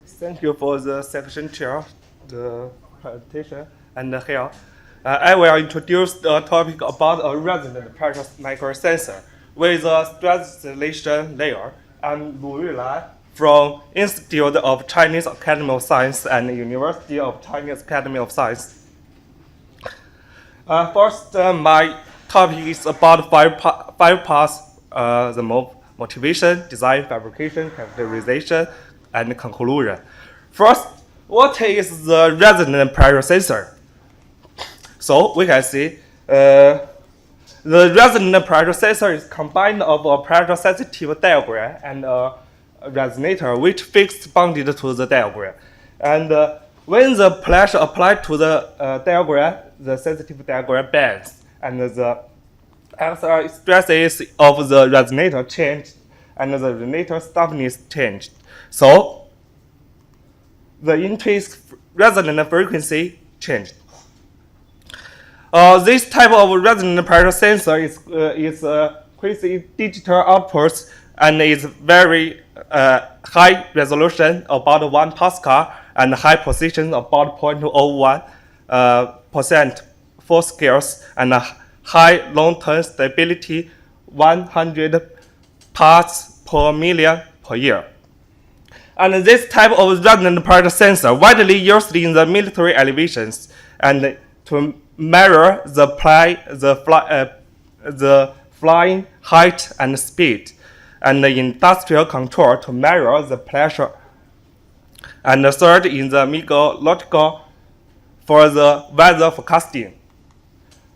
Thank you for the section chair, the presentation, and here I will introduce the topic about a resonant pressure microsensor with a translation layer. I'm Yulan from Institute of Chinese Academy of Science and University of Chinese Academy of Science. First, my topic is about five parts: the motivation, design, fabrication, characterization, and conclusion. First, what is the resonant pressure sensor? So we can see the resonant pressure sensor is combined of a pressure sensitive diaphragm and a resonator which fixed bonded to the diaphragm. And when the pressure applied to the diaphragm, the sensitive diaphragm bends, and the XR stresses of the resonator changed, and the resonator stiffness changed. So the intrinsic resonant frequency changed. This type of resonant pressure sensor is quasi digital outputs and is very high resolution, about 1 Pascal, and high precision, about 0.01% for scales, and high long-term stability, 100 parts per million per year. And this type of resonant pressure sensor widely used in the military elevations and to measure the flying height and speed, and the industrial control to measure the pressure. And the third in the meteorological for the weather forecasting.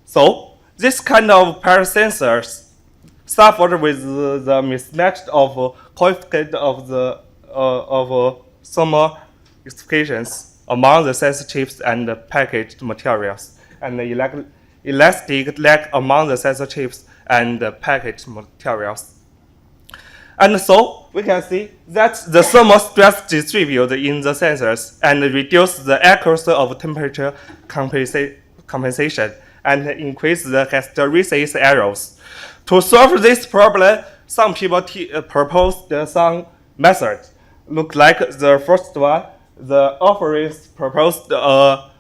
So this kind of pressure sensors suffered with the mismatch of coefficient of the thermal excipients among the sensitives and the packaged materials, and the elastic lag among the sensitives and the packaged materials. And so we can see that the thermal stress distribute in the sensors and reduce the accuracy of temperature compensation and increase the hysteresis errors. To solve this problem, some people proposed some methods. Look like the first one, the authors proposed a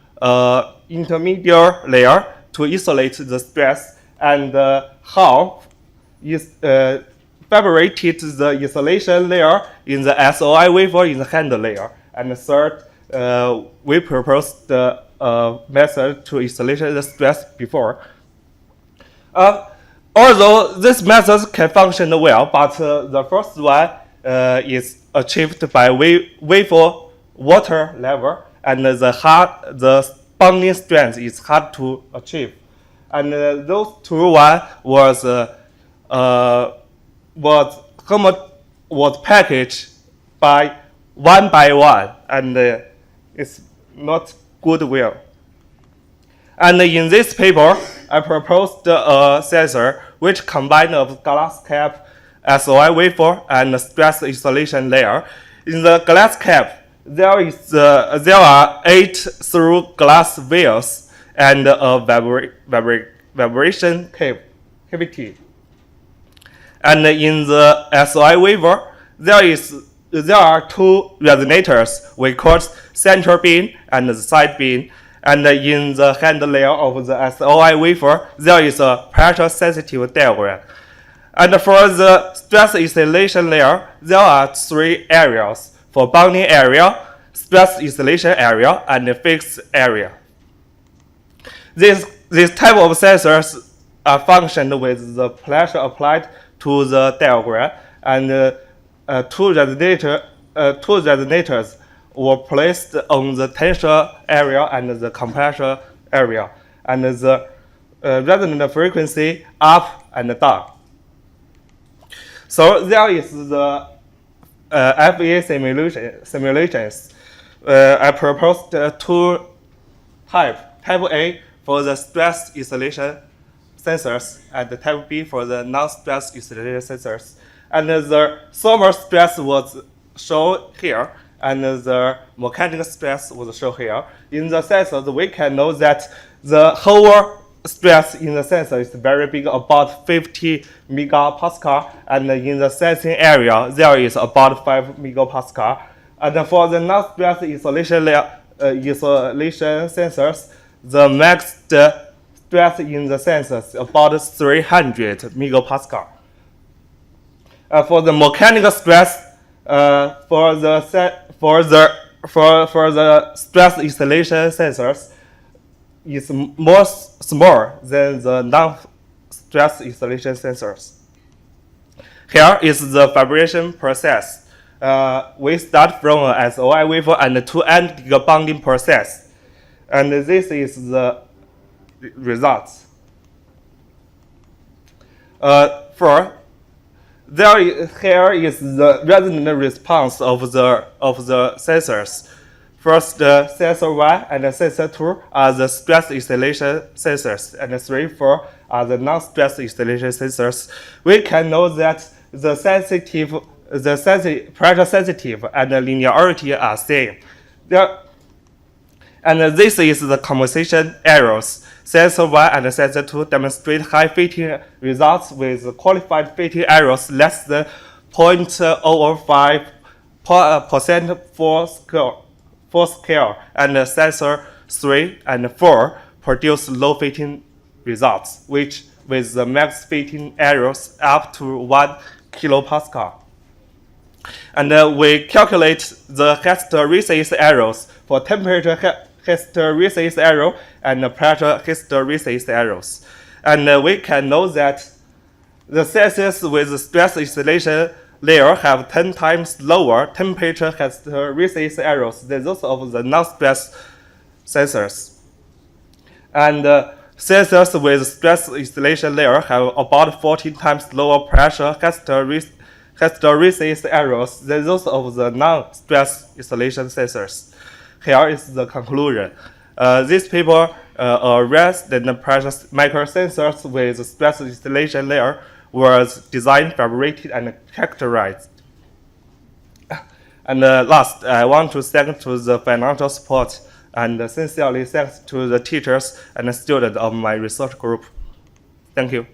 intermediate layer to isolate the stress, and how is fabricated the isolation layer in the SOI wafer in the handle layer. And third, we proposed the method to isolate the stress before. Although this method can function well, but the first one is achieved by wafer water level, and the bonding strength is hard to achieve. And those two was packaged by one, and it's not good well. And in this paper, I proposed a sensor which combined of glass cap, SOI wafer, and stress isolation layer. In the glass cap, there are 8 through glass wheels and a vibration cavity. And in the SOI wafer, there are 2 resonators we call central beam and the side beam. And in the handle layer of the SOI wafer, there is a pressure sensitive diaphragm. And for the stress isolation layer, there are 3 areas: for bonding area, stress isolation area, and fixed area. This type of sensors are functioned with the pressure applied to the diaphragm, and 2 resonators were placed on the tensor area and the compression area, and the resonant frequency up and down. So there is the FEA simulations. I proposed 2 types: type A for the stress isolation sensors, and type B for the non-stress isolation sensors. And the thermal stress was shown here, and the mechanical stress was shown here. In the sensors, we can know that the whole stress in the sensor is very big, about 50 megapascal, and in the sensing area, there is about 5 megapascal. And for the non-stress isolation sensors, the max stress in the sensors about 300 megapascal. For the mechanical stress, for the stress isolation sensors, is more small than the non-stress isolation sensors. Here is the fabrication process. We start from a SOI wafer and 2N bonding process. And this is the results. Here is the resonant response of the sensors. First, sensor 1 and sensor 2 are the stress isolation sensors, and 3, 4 are the non-stress isolation sensors. We can know that the pressure sensitive and the linearity are same. And this is the compensation errors. Sensor 1 and sensor 2 demonstrate high fitting results with qualified fitting errors less than 0.05% for scale, and sensor 3 and 4 produce low fitting results, which with the max fitting errors up to 1 kilopascal. And we calculate the hysteresis errors for temperature hysteresis error and pressure hysteresis errors. And we can know that the sensors with stress isolation layer have 10 times lower temperature hysteresis errors than those of the non-stress sensors. And sensors with stress isolation layer have about 14 times lower pressure hysteresis errors than those of the non-stress isolation sensors. Here is the conclusion. This paper arrests the pressure microsensors with stress isolation layer was designed, fabricated, and characterized. And last, I want to thank to the financial support and sincerely thanks to the teachers and students of my research group. Thank you.